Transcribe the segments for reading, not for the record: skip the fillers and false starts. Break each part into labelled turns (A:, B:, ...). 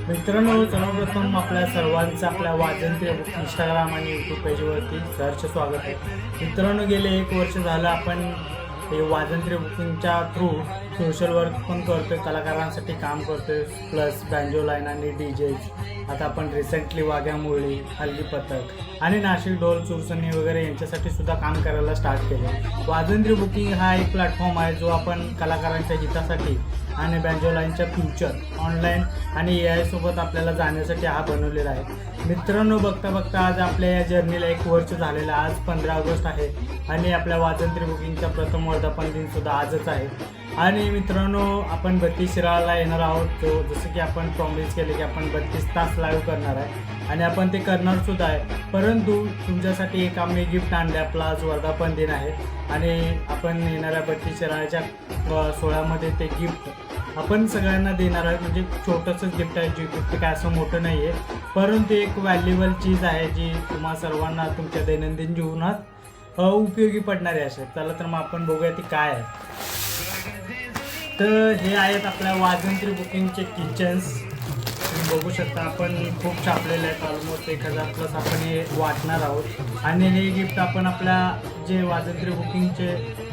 A: मित्रांनो, सर्वप्रथम आपल्या सर्वांचं आपल्या वाजंत्री इंस्टाग्राम आणि यूट्यूब पेजवरती सहर्ष स्वागत आहे. मित्रांनो, गेले 1 वर्ष झालं आपण हे वाजंत्री बुकिंगच्या थ्रू सोशल वर्क पण करतोय, कलाकारांसाठी काम करतोय, प्लस बँजो लाईन आणि डीजेज. आता आपण रिसेंटली वाघ्या मुरळी, हल्ली पथक आणि नाशिक ढोल चुरसनी वगैरे यांच्यासाठी सुद्धा काम करायला स्टार्ट केलं. वाजंत्री बुकिंग हा एक प्लॅटफॉर्म आहे जो आपण कलाकारांच्या हितासाठी आणि बँजो लाईनच्या फ्युचर ऑनलाईन आणि AI सोबत आपल्याला जाण्यासाठी हा बनवलेला आहे. मित्रांनो, बघता बघता आज आपल्या या जर्नीला 1 वर्ष झालेलं. आज 15 ऑगस्ट आहे आणि आपल्या वाजंत्री बुकिंगचा प्रथम वर्धापन दिन सुद्धा आजच आहे. आणि मित्रांनो, आपण 32 शिराळाला येणार आहोत. जसं की आपण प्रॉमिस केले की आपण 32 तास लाईव्ह करणार आहे आणि आपण ते करणार सुद्धा आहे. परंतु तुमच्यासाठी एक आम्ही गिफ्ट आणले. आपला आज वर्धापन दिन आहे आणि आपण येणाऱ्या 32 शिराळाच्या 16मध्ये ते गिफ्ट आपण सगळ्यांना देणार आहे. म्हणजे छोटंसंच गिफ्ट आहे, जी गिफ्ट काय असं मोठं नाही आहे, परंतु एक व्हॅल्युएबल चीज आहे जी तुम्हा सर्वांना तुमच्या दैनंदिन जीवनात उपयोगी पडणारी असेल. चला तर मग आपण बघूया ती काय आहे. तर हे आहेत आपल्या वाजंत्री बुकिंगचे किचन्स. तुम्ही बघू शकता, आपण खूप छापलेले आहेत. ऑलमोस्ट 1000+ आपण हे वाटणार आहोत आणि हे गिफ्ट आपण आपल्या जे वाजंत्री बुकिंगचे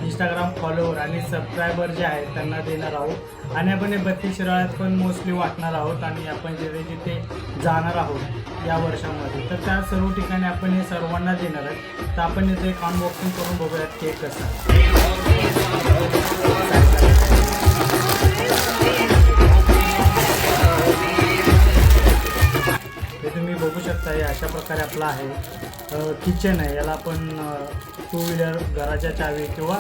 A: इंस्टाग्राम फॉलोवर आणि सबस्क्रायबर जे आहेत त्यांना देणार आहोत. आणि आपण हे 32 शिराळ्यात पण मोस्टली वाटणार आहोत आणि आपण जिथे जिथे जाणार आहोत या वर्षामध्ये, तर त्या सर्व ठिकाणी आपण हे सर्वांना देणार आहे. तर आपण इथे एक अनबॉक्सिंग करून बघूयात केक कसा. तुम्ही बघू शकता, हे अशा प्रकारे आपला आहे किचन आहे. याला आपण 2 व्हीलर, घराच्या चावी किंवा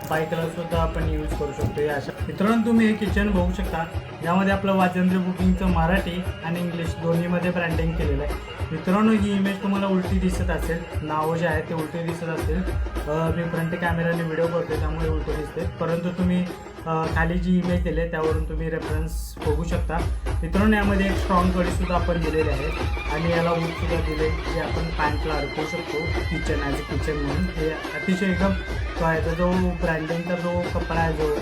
A: बाईकला सुद्धा आपण यूज करू शकतो. हे अशा मित्रांनो, तुम्ही हे किचन बघू शकता. यामध्ये आपलं वाजंत्री बुकिंगचं मराठी आणि इंग्लिश दोन्हीमध्ये ब्रँडिंग केलेलं आहे. मित्रांनो, ही इमेज तुम्हाला उलटी दिसत असेल, नावं जे आहे ते उलटी दिसत असेल. मी फ्रंट कॅमेराने व्हिडिओ करतो त्यामुळे उलटे दिसते, परंतु तुम्ही खाली जी इमेज दिली आहे त्यावरून तुम्ही रेफरन्स बघू शकता. मित्रांनो, यामध्ये एक स्ट्रॉंग कडीसुद्धा आपण दिलेले आहे आणि याला वूडसुद्धा दिले जे आपण पॅन्टला अडकवू शकतो किचन ॲज अ किचन म्हणून. हे अतिशय एकदम याचा जो ब्रँडिंगचा जो कपडा आहे, जो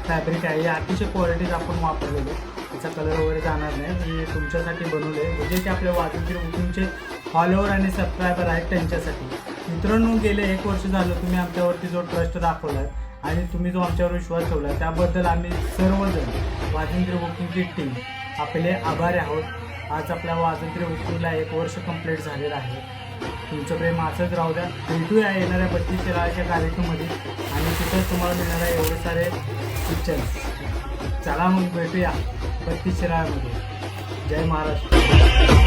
A: फॅब्रिक आहे, हे अतिशय क्वालिटीज आपण वापरलेले. त्याचा कलर वगैरे जाणार नाही. हे तुमच्यासाठी बनवले आहे, म्हणजे की आपल्या वाजंत्री बुकिंगचे फॉलोवर आणि सबस्क्रायबर आहेत त्यांच्यासाठी. मित्रांनो, गेले 1 वर्ष झालं तुम्ही आमच्यावरती जो ट्रस्ट दाखवला आहे आणि तुम्ही जो आमच्यावर विश्वास ठेवला आहे त्याबद्दल आम्ही सर्वजण वाजंत्री बुकिंगची टीम आपले आभारी आहोत. आज आपल्या वाजंत्री बुकिंगला 1 वर्ष कंप्लीट झालेलं आहे. तुमचं प्रेम असंच राहू द्या. भेटूया येणाऱ्या 32 शिराळ्याच्या कार्यक्रमामध्ये आणि तिथंच तुम्हाला मिळणार आहे एवढे सारे किचन. चला मग भेटूया 32 शिराळ्यामध्ये. जय महाराष्ट्र.